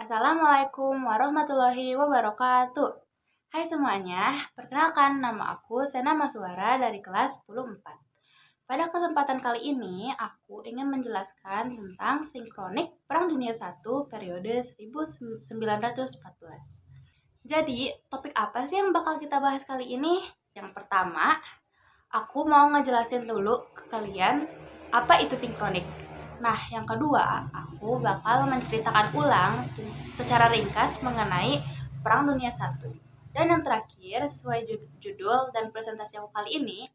Assalamualaikum warahmatullahi wabarakatuh. Hai semuanya, perkenalkan nama aku Sena Maswara dari kelas 10-4. Pada kesempatan kali ini, aku ingin menjelaskan tentang sinkronik Perang Dunia I periode 1914. Jadi, topik apa sih yang bakal kita bahas kali ini? Yang pertama, aku mau ngejelasin dulu ke kalian apa itu sinkronik. Nah, yang kedua, aku bakal menceritakan ulang secara ringkas mengenai Perang Dunia I. Dan yang terakhir, sesuai judul dan presentasi aku kali ini,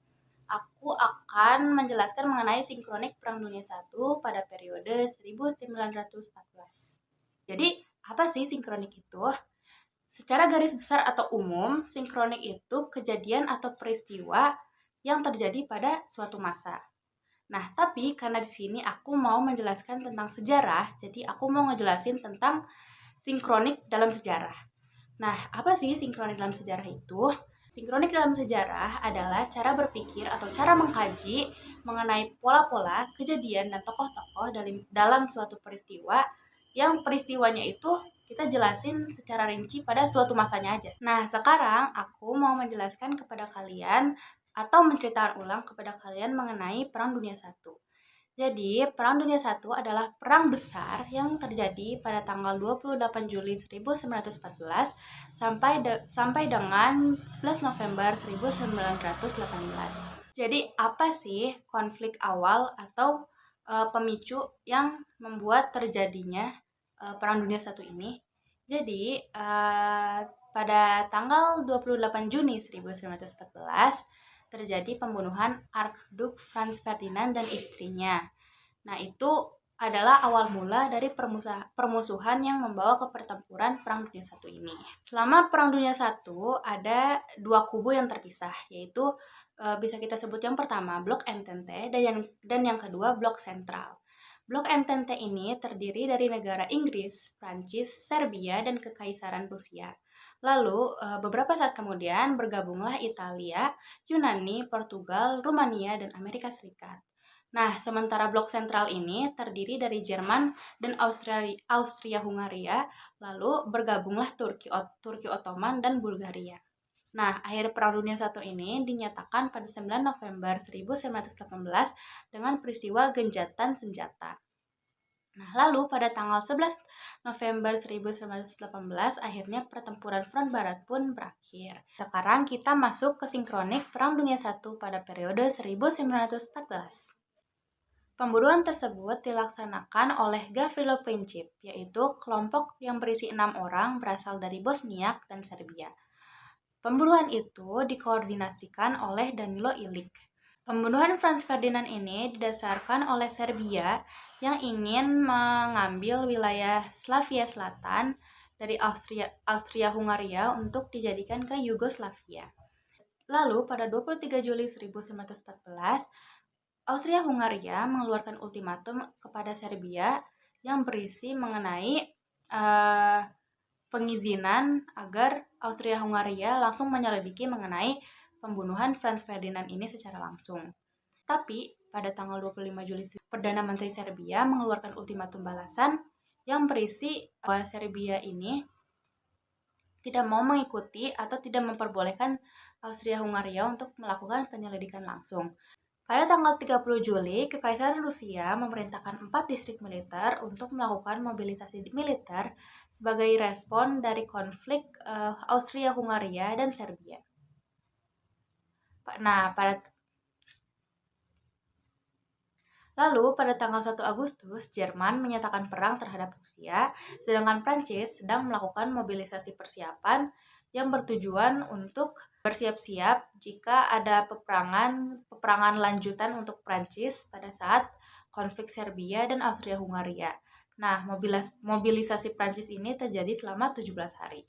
aku akan menjelaskan mengenai sinkronik Perang Dunia I pada periode 1914. Jadi, apa sih sinkronik itu? Secara garis besar atau umum, sinkronik itu kejadian atau peristiwa yang terjadi pada suatu masa. Nah, tapi karena di sini aku mau menjelaskan tentang sejarah, jadi aku mau ngejelasin tentang sinkronik dalam sejarah. Nah, apa sih sinkronik dalam sejarah itu? Sinkronik dalam sejarah adalah cara berpikir atau cara mengkaji mengenai pola-pola, kejadian, dan tokoh-tokoh dalam suatu peristiwa yang peristiwanya itu kita jelasin secara rinci pada suatu masanya aja. Nah, sekarang aku mau menjelaskan kepada kalian atau menceritakan ulang kepada kalian mengenai Perang Dunia I. Jadi, Perang Dunia I adalah perang besar yang terjadi pada tanggal 28 Juli 1914 sampai dengan 11 November 1918. Jadi, apa sih konflik awal atau pemicu yang membuat terjadinya Perang Dunia I ini? Jadi, pada tanggal 28 Juni 1914 terjadi pembunuhan Archduke Franz Ferdinand dan istrinya. Nah, itu adalah awal mula dari permusuhan yang membawa ke pertempuran Perang Dunia I ini. Selama Perang Dunia I ada dua kubu yang terpisah, yaitu bisa kita sebut yang pertama Blok Entente dan yang kedua Blok Sentral. Blok Entente ini terdiri dari negara Inggris, Prancis, Serbia, dan Kekaisaran Rusia. Lalu, beberapa saat kemudian bergabunglah Italia, Yunani, Portugal, Rumania, dan Amerika Serikat. Nah, sementara blok sentral ini terdiri dari Jerman dan Austria-Hungaria, lalu bergabunglah Turki Ottoman dan Bulgaria. Nah, akhir Perang Dunia I ini dinyatakan pada 9 November 1918 dengan peristiwa genjatan senjata. Nah, lalu pada tanggal 11 November 1918 akhirnya pertempuran front barat pun berakhir. Sekarang kita masuk ke sinkronik Perang Dunia I pada periode 1914. Pembunuhan tersebut dilaksanakan oleh Gavrilo Princip, yaitu kelompok yang berisi 6 orang berasal dari Bosnia dan Serbia. Pembunuhan itu dikoordinasikan oleh Danilo Ilic. Pembunuhan Franz Ferdinand ini didasarkan oleh Serbia yang ingin mengambil wilayah Slavia Selatan dari Austria-Hungaria untuk dijadikan ke Yugoslavia. Lalu pada 23 Juli 1914, Austria-Hungaria mengeluarkan ultimatum kepada Serbia yang berisi mengenai pengizinan agar Austria-Hungaria langsung menyelidiki mengenai pembunuhan Franz Ferdinand ini secara langsung. Tapi pada tanggal 25 Juli, Perdana Menteri Serbia mengeluarkan ultimatum balasan yang berisi bahwa Serbia ini tidak mau mengikuti atau tidak memperbolehkan Austria-Hungaria untuk melakukan penyelidikan langsung. Pada tanggal 30 Juli, Kekaisaran Rusia memerintahkan 4 distrik militer untuk melakukan mobilisasi militer sebagai respon dari konflik Austria-Hungaria dan Serbia. Lalu pada tanggal 1 Agustus, Jerman menyatakan perang terhadap Rusia, sedangkan Prancis sedang melakukan mobilisasi persiapan yang bertujuan untuk bersiap-siap jika ada peperangan lanjutan untuk Prancis pada saat konflik Serbia dan Austria-Hungaria. Nah, mobilisasi Prancis ini terjadi selama 17 hari.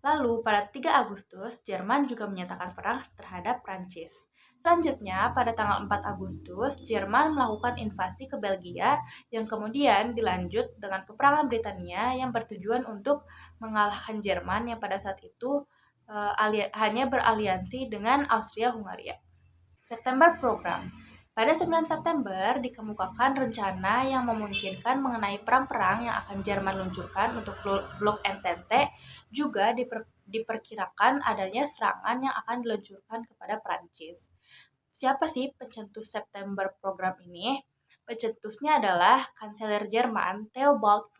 Lalu pada 3 Agustus, Jerman juga menyatakan perang terhadap Prancis. Selanjutnya, pada tanggal 4 Agustus, Jerman melakukan invasi ke Belgia yang kemudian dilanjut dengan peperangan Britania yang bertujuan untuk mengalahkan Jerman yang pada saat itu hanya beraliansi dengan Austria-Hungaria. September Program. Pada 9 September dikemukakan rencana yang memungkinkan mengenai perang-perang yang akan Jerman luncurkan untuk blok Entente. Juga diperkirakan adanya serangan yang akan diluncurkan kepada Prancis. Siapa sih pencetus September program ini? Pencetusnya adalah Kanselir Jerman Theobald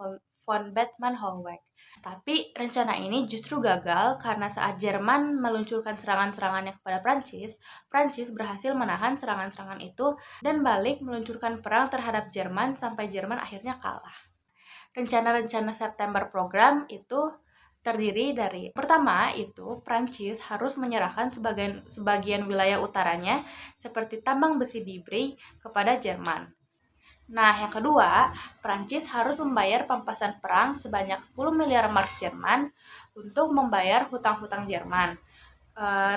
von Bethmann Hollweg. Tapi rencana ini justru gagal karena saat Jerman meluncurkan serangan-serangannya kepada Prancis, Prancis berhasil menahan serangan-serangan itu dan balik meluncurkan perang terhadap Jerman sampai Jerman akhirnya kalah. Rencana-rencana September program itu terdiri dari pertama itu Prancis harus menyerahkan sebagian wilayah utaranya seperti tambang besi di Brie kepada Jerman. Nah, yang kedua, Prancis harus membayar pampasan perang sebanyak 10 miliar mark Jerman untuk membayar hutang-hutang Jerman.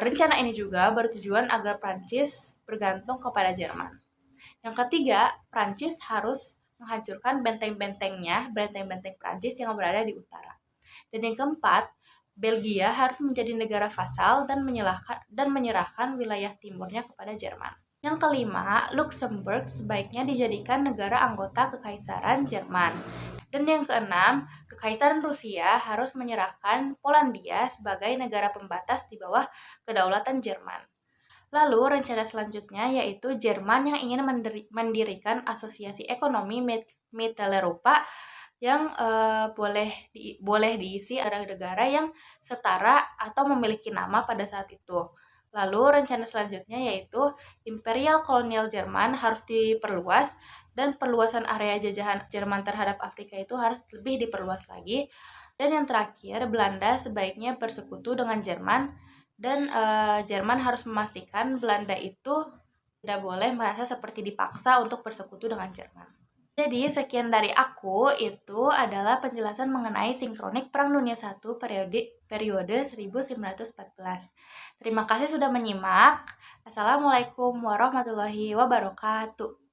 Rencana ini juga bertujuan agar Prancis bergantung kepada Jerman. Yang ketiga, Prancis harus menghancurkan benteng-benteng Prancis yang berada di utara. Dan yang keempat, Belgia harus menjadi negara vasal dan menyerahkan wilayah timurnya kepada Jerman. Yang kelima, Luxembourg sebaiknya dijadikan negara anggota Kekaisaran Jerman. Dan yang keenam, Kekaisaran Rusia harus menyerahkan Polandia sebagai negara pembatas di bawah kedaulatan Jerman. Lalu rencana selanjutnya yaitu Jerman yang ingin mendirikan asosiasi ekonomi Mitteleuropa yang boleh diisi ada negara yang setara atau memiliki nama pada saat itu. Lalu rencana selanjutnya yaitu Imperial Kolonial Jerman harus diperluas dan perluasan area jajahan Jerman terhadap Afrika itu harus lebih diperluas lagi. Dan yang terakhir, Belanda sebaiknya bersekutu dengan Jerman dan Jerman harus memastikan Belanda itu tidak boleh merasa seperti dipaksa untuk bersekutu dengan Jerman. Jadi sekian dari aku, itu adalah penjelasan mengenai sinkronik Perang Dunia I periode 1914. Terima kasih sudah menyimak. Assalamualaikum warahmatullahi wabarakatuh.